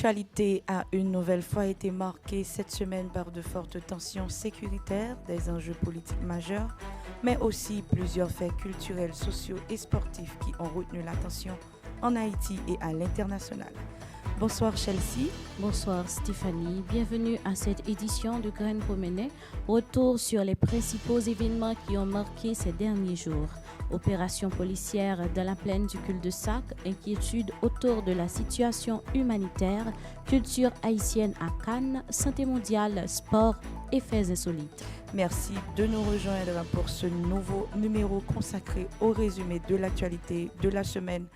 L'actualité a une nouvelle fois été marquée cette semaine par de fortes tensions sécuritaires, des enjeux politiques majeurs, mais aussi plusieurs faits culturels, sociaux et sportifs qui ont retenu l'attention en Haïti et à l'international. Bonsoir Chelsea. Bonsoir Stéphanie, bienvenue à cette édition de Graines Promenées. Retour sur les principaux événements qui ont marqué ces derniers jours. Opération policière dans la plaine du cul-de-sac, inquiétude autour de la situation humanitaire, culture haïtienne à Cannes, santé mondiale, sport et faits insolites. Merci de nous rejoindre pour ce nouveau numéro consacré au résumé de l'actualité de la semaine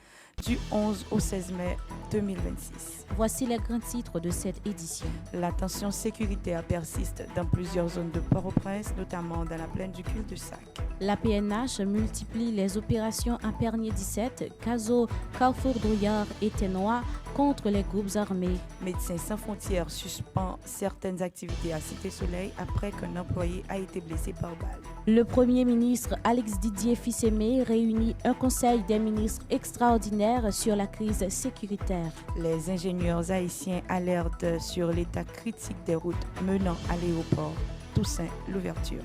du 11 au 16 mai 2026. Voici les grands titres de cette édition. La tension sécuritaire persiste dans plusieurs zones de Port-au-Prince, notamment dans la plaine du cul-de-sac. La PNH multiplie les opérations à Pernier 17, Cazo, Carrefour Drouillard et Ténois contre les groupes armés. Médecins sans frontières suspend certaines activités à Cité-Soleil après qu'un employé a été blessé par balle. Le Premier ministre Alex Didier Fils-Aimé réunit un conseil des ministres extraordinaire sur la crise sécuritaire. Les ingénieurs haïtiens alertent sur l'état critique des routes menant à l'aéroport Toussaint Louverture.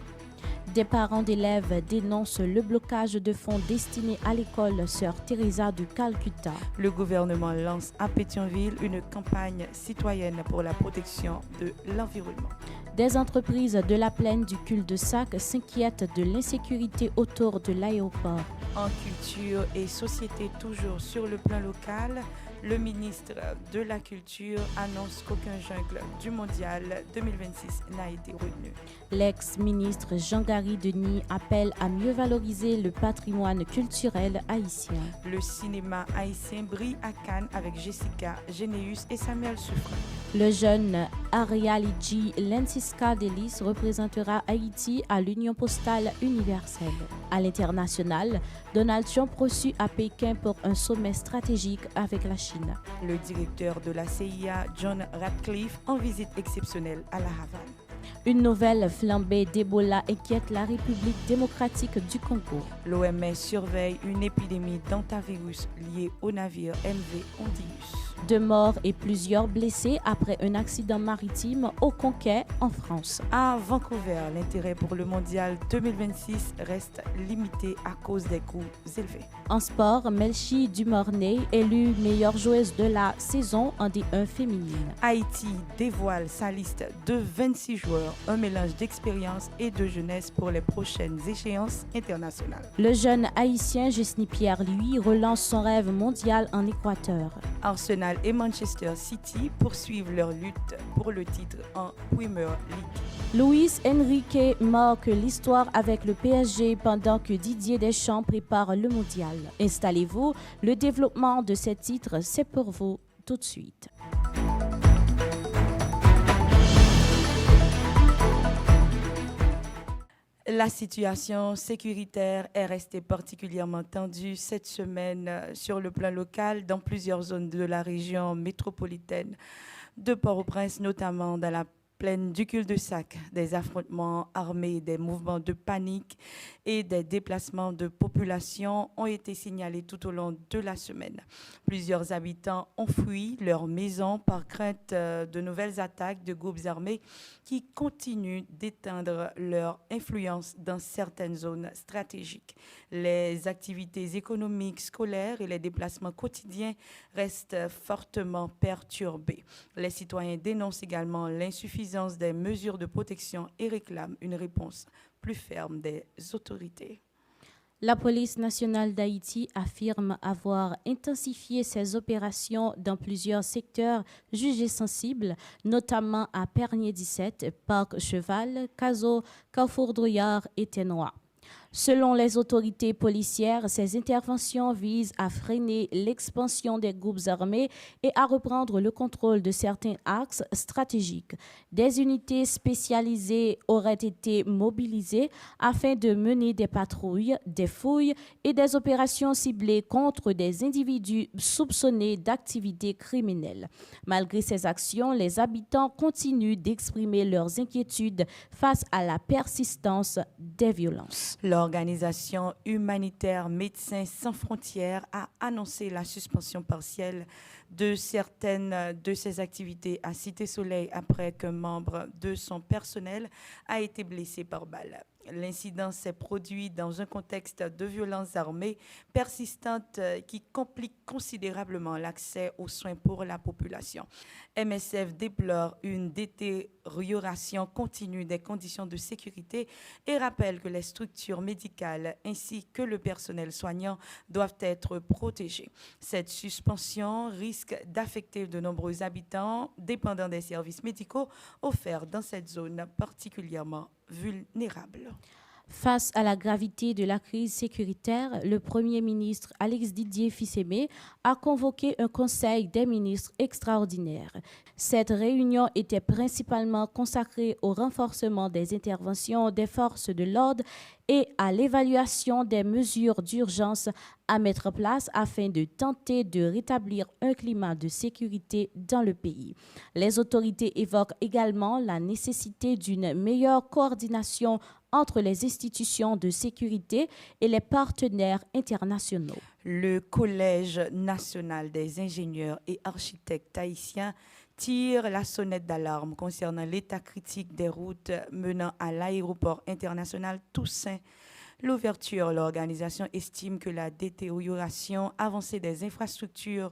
Des parents d'élèves dénoncent le blocage de fonds destinés à l'école Sœur Teresa de Calcutta. Le gouvernement lance à Pétionville une campagne citoyenne pour la protection de l'environnement. Des entreprises de la plaine du cul-de-sac s'inquiètent de l'insécurité autour de l'aéroport. En culture et société, toujours sur le plan local, le ministre de la Culture annonce qu'aucun jungle du Mondial 2026 n'a été retenu. L'ex-ministre Jean-Gary Denis appelle à mieux valoriser le patrimoine culturel haïtien. Le cinéma haïtien brille à Cannes avec Jessica Généus et Samuel Suffren. Le jeune Arialidji Lensiska Delis représentera Haïti à l'Union postale universelle. À l'international, Donald Trump reçu à Pékin pour un sommet stratégique avec la Chine. Le directeur de la CIA, John Ratcliffe, en visite exceptionnelle à La Havane. Une nouvelle flambée d'Ebola inquiète la République démocratique du Congo. L'OMS surveille une épidémie d'hantavirus liée au navire MV Ondius. 2 morts et plusieurs blessés après un accident maritime au Conquet en France. À Vancouver, l'intérêt pour le mondial 2026 reste limité à cause des coûts élevés. En sport, Melchi Dumornay élue meilleure joueuse de la saison en D1 féminine. Haïti dévoile sa liste de 26 joueurs, un mélange d'expérience et de jeunesse pour les prochaines échéances internationales. Le jeune haïtien Jesny Pierre, lui, relance son rêve mondial en Équateur. Arsenal et Manchester City poursuivent leur lutte pour le titre en Premier League. Luis Enrique marque l'histoire avec le PSG pendant que Didier Deschamps prépare le mondial. Installez-vous, le développement de ces titres, c'est pour vous tout de suite. La situation sécuritaire est restée particulièrement tendue cette semaine sur le plan local dans plusieurs zones de la région métropolitaine de Port-au-Prince, notamment dans la plaine du cul-de-sac. Des affrontements armés, des mouvements de panique et des déplacements de population ont été signalés tout au long de la semaine. Plusieurs habitants ont fui leur maison par crainte de nouvelles attaques de groupes armés qui continuent d'étendre leur influence dans certaines zones stratégiques. Les activités économiques, scolaires et les déplacements quotidiens restent fortement perturbés. Les citoyens dénoncent également l'insuffisance des mesures de protection et réclament une réponse plus ferme des autorités. La police nationale d'Haïti affirme avoir intensifié ses opérations dans plusieurs secteurs jugés sensibles, notamment à Pernier 17, Parc Cheval, Cazo, Carrefour Drouillard et Ténois. Selon les autorités policières, ces interventions visent à freiner l'expansion des groupes armés et à reprendre le contrôle de certains axes stratégiques. Des unités spécialisées auraient été mobilisées afin de mener des patrouilles, des fouilles et des opérations ciblées contre des individus soupçonnés d'activités criminelles. Malgré ces actions, les habitants continuent d'exprimer leurs inquiétudes face à la persistance des violences. L'organisation humanitaire Médecins sans frontières a annoncé la suspension partielle de certaines de ses activités à Cité Soleil après qu'un membre de son personnel a été blessé par balle. L'incident s'est produit dans un contexte de violences armées persistantes qui compliquent considérablement l'accès aux soins pour la population. MSF déplore une détérioration continue des conditions de sécurité et rappelle que les structures médicales ainsi que le personnel soignant doivent être protégés. Cette suspension risque d'affecter de nombreux habitants dépendant des services médicaux offerts dans cette zone particulièrement vulnérable. Face à la gravité de la crise sécuritaire, le Premier ministre Alex Didier Fils-Aimé a convoqué un conseil des ministres extraordinaire. Cette réunion était principalement consacrée au renforcement des interventions des forces de l'ordre et à l'évaluation des mesures d'urgence à mettre en place afin de tenter de rétablir un climat de sécurité dans le pays. Les autorités évoquent également la nécessité d'une meilleure coordination entre les institutions de sécurité et les partenaires internationaux. Le Collège national des ingénieurs et architectes haïtiens tire la sonnette d'alarme concernant l'état critique des routes menant à l'aéroport international Toussaint. L'organisation estime que la détérioration avancée des infrastructures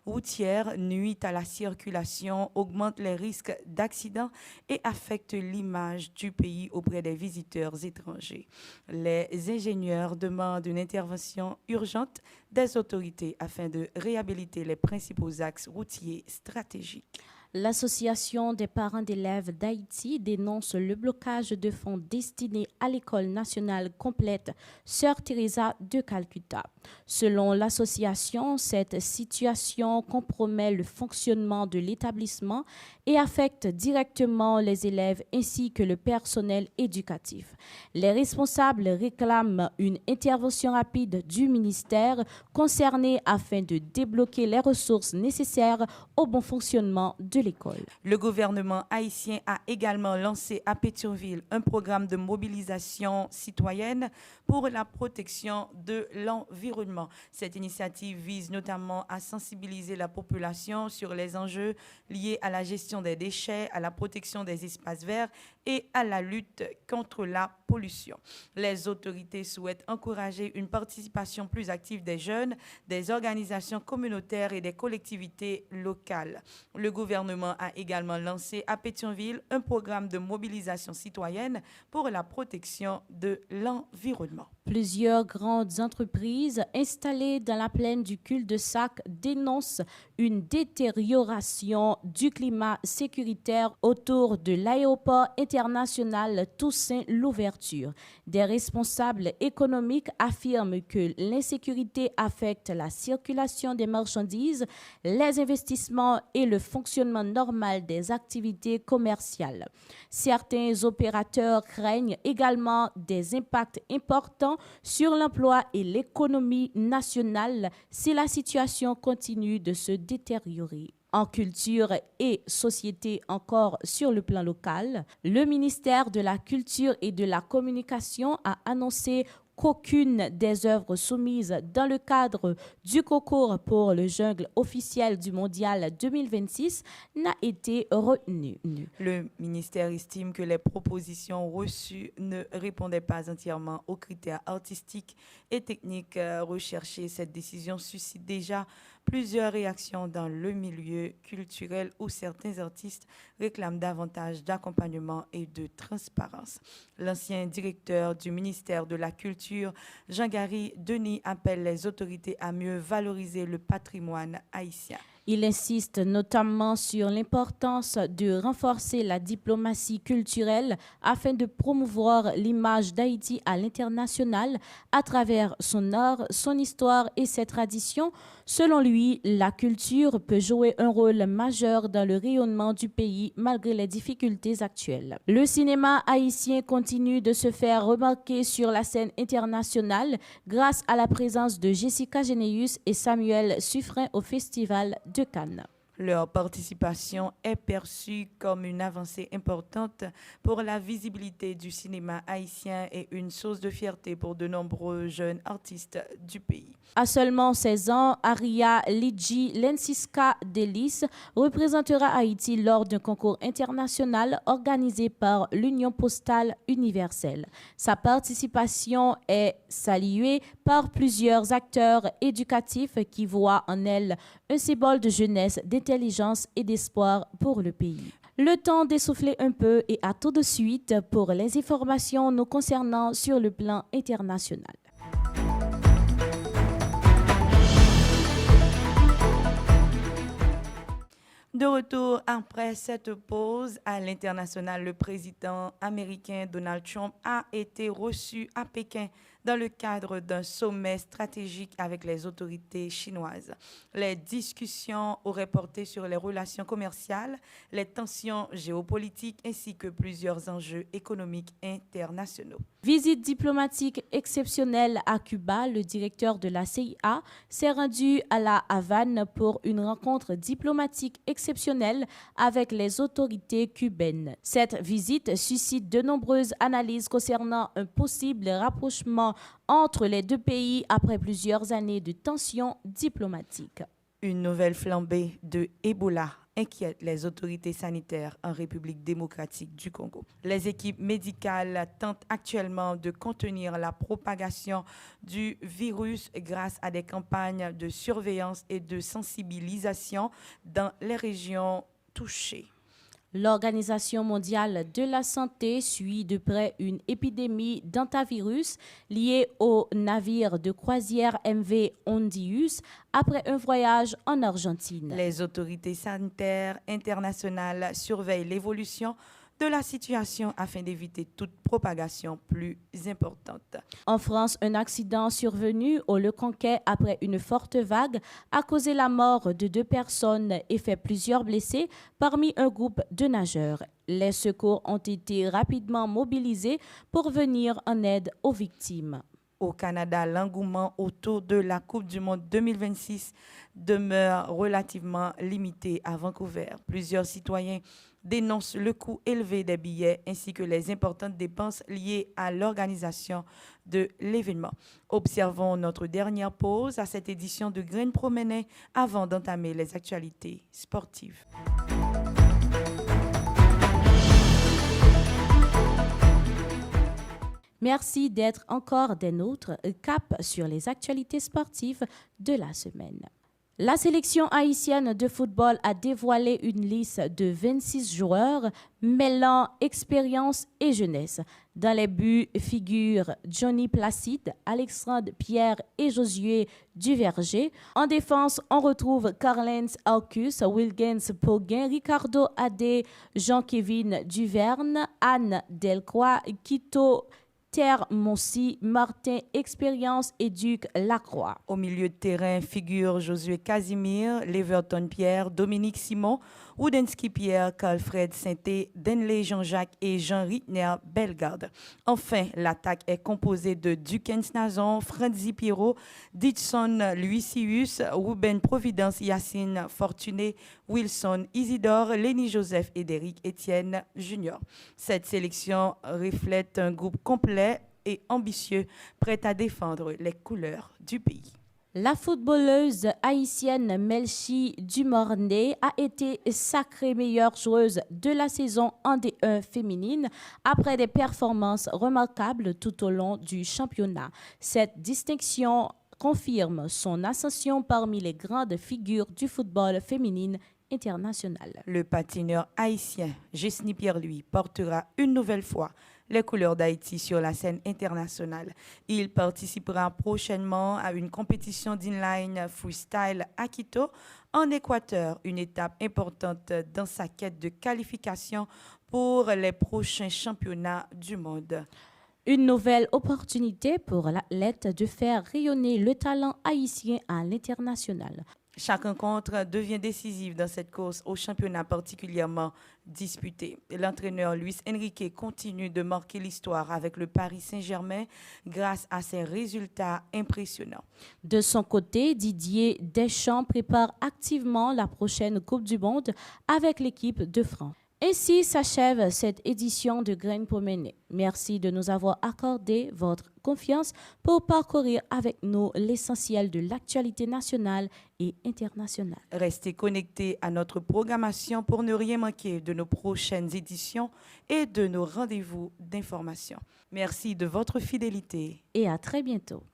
routières nuit à la circulation, augmente les risques d'accidents et affecte l'image du pays auprès des visiteurs étrangers. Les ingénieurs demandent une intervention urgente des autorités afin de réhabiliter les principaux axes routiers stratégiques. L'Association des parents d'élèves d'Haïti dénonce le blocage de fonds destinés à l'École nationale complète Sœur Teresa de Calcutta. Selon l'association, cette situation compromet le fonctionnement de l'établissement et affecte directement les élèves ainsi que le personnel éducatif. Les responsables réclament une intervention rapide du ministère concerné afin de débloquer les ressources nécessaires au bon fonctionnement de l'école. Le gouvernement haïtien a également lancé à Pétionville un programme de mobilisation citoyenne pour la protection de l'environnement. Cette initiative vise notamment à sensibiliser la population sur les enjeux liés à la gestion des déchets, à la protection des espaces verts et à la lutte contre la pollution. Les autorités souhaitent encourager une participation plus active des jeunes, des organisations communautaires et des collectivités locales. Le gouvernement a également lancé à Pétionville un programme de mobilisation citoyenne pour la protection de l'environnement. Plusieurs grandes entreprises installées dans la plaine du cul-de-sac dénoncent une détérioration du climat sécuritaire autour de l'aéroport international Toussaint-Louverture. Des responsables économiques affirment que l'insécurité affecte la circulation des marchandises, les investissements et le fonctionnement normal des activités commerciales. Certains opérateurs craignent également des impacts importants sur l'emploi et l'économie nationale si la situation continue de se détériorer. En culture et société encore sur le plan local, le ministère de la Culture et de la Communication a annoncé qu'aucune des œuvres soumises dans le cadre du concours pour le jungle officiel du Mondial 2026 n'a été retenue. Le ministère estime que les propositions reçues ne répondaient pas entièrement aux critères artistiques et techniques recherchés. Cette décision suscite déjà plusieurs réactions dans le milieu culturel où certains artistes réclament davantage d'accompagnement et de transparence. L'ancien directeur du ministère de la Culture, Jean-Gary Denis, appelle les autorités à mieux valoriser le patrimoine haïtien. Il insiste notamment sur l'importance de renforcer la diplomatie culturelle afin de promouvoir l'image d'Haïti à l'international à travers son art, son histoire et ses traditions. Selon lui, la culture peut jouer un rôle majeur dans le rayonnement du pays malgré les difficultés actuelles. Le cinéma haïtien continue de se faire remarquer sur la scène internationale grâce à la présence de Jessica Généus et Samuel Suffren au Festival de Cannes. Leur participation est perçue comme une avancée importante pour la visibilité du cinéma haïtien et une source de fierté pour de nombreux jeunes artistes du pays. À seulement 16 ans, Aria Lidji Lensiska Delis représentera Haïti lors d'un concours international organisé par l'Union postale universelle. Sa participation est saluée par plusieurs acteurs éducatifs qui voient en elle un symbole de jeunesse, d'intelligence et d'espoir pour le pays. Le temps d'essouffler un peu et à tout de suite pour les informations nous concernant sur le plan international. De retour après cette pause à l'international, le président américain Donald Trump a été reçu à Pékin dans le cadre d'un sommet stratégique avec les autorités chinoises. Les discussions auraient porté sur les relations commerciales, les tensions géopolitiques ainsi que plusieurs enjeux économiques internationaux. Visite diplomatique exceptionnelle à Cuba, le directeur de la CIA s'est rendu à La Havane pour une rencontre diplomatique exceptionnelle avec les autorités cubaines. Cette visite suscite de nombreuses analyses concernant un possible rapprochement entre les deux pays après plusieurs années de tensions diplomatiques. Une nouvelle flambée de Ebola inquiète les autorités sanitaires en République démocratique du Congo. Les équipes médicales tentent actuellement de contenir la propagation du virus grâce à des campagnes de surveillance et de sensibilisation dans les régions touchées. L'Organisation mondiale de la santé suit de près une épidémie d'hantavirus liée au navire de croisière MV Hondius après un voyage en Argentine. Les autorités sanitaires internationales surveillent l'évolution de la situation afin d'éviter toute propagation plus importante. En France, un accident survenu au Le Conquet après une forte vague a causé la mort de 2 personnes et fait plusieurs blessés parmi un groupe de nageurs. Les secours ont été rapidement mobilisés pour venir en aide aux victimes. Au Canada, l'engouement autour de la Coupe du Monde 2026 demeure relativement limité à Vancouver. Plusieurs citoyens dénoncent le coût élevé des billets ainsi que les importantes dépenses liées à l'organisation de l'événement. Observons notre dernière pause à cette édition de Graines Promenées avant d'entamer les actualités sportives. Merci d'être encore des nôtres. Cap sur les actualités sportives de la semaine. La sélection haïtienne de football a dévoilé une liste de 26 joueurs mêlant expérience et jeunesse. Dans les buts figurent Johnny Placide, Alexandre Pierre et Josué Duverger. En défense, on retrouve Carlens Arcus, Wilgens Poguin, Ricardo Adé, Jean-Kévin Duverne, Anne Delcroix, Quito Terre Monsi, Martin Expérience et Duc Lacroix. Au milieu de terrain figurent Josué Casimir, Leverton Pierre, Dominique Simon, Woudensky Pierre, Carlfred Sainté, Denley Jean-Jacques et Jean Ritner Bellegarde. Enfin, l'attaque est composée de Dukens Nazon, Franzi Pierrot, Ditson Lucius, Ruben Providence Yacine Fortuné, Wilson Isidore, Lenny Joseph et Derrick Étienne Jr. Cette sélection reflète un groupe complet et ambitieux, prêt à défendre les couleurs du pays. La footballeuse haïtienne Melchi Dumornay a été sacrée meilleure joueuse de la saison en D1 féminine après des performances remarquables tout au long du championnat. Cette distinction confirme son ascension parmi les grandes figures du football féminin international. Le patineur haïtien Jesny Pierre-Louis portera une nouvelle fois les couleurs d'Haïti sur la scène internationale. Il participera prochainement à une compétition d'inline freestyle à Quito, en Équateur, une étape importante dans sa quête de qualification pour les prochains championnats du monde. Une nouvelle opportunité pour l'athlète de faire rayonner le talent haïtien à l'international. Chaque rencontre devient décisive dans cette course au championnat particulièrement disputé. L'entraîneur Luis Enrique continue de marquer l'histoire avec le Paris Saint-Germain grâce à ses résultats impressionnants. De son côté, Didier Deschamps prépare activement la prochaine Coupe du Monde avec l'équipe de France. Ainsi s'achève cette édition de Graines Promenées. Merci de nous avoir accordé votre confiance pour parcourir avec nous l'essentiel de l'actualité nationale et internationale. Restez connectés à notre programmation pour ne rien manquer de nos prochaines éditions et de nos rendez-vous d'information. Merci de votre fidélité. Et à très bientôt.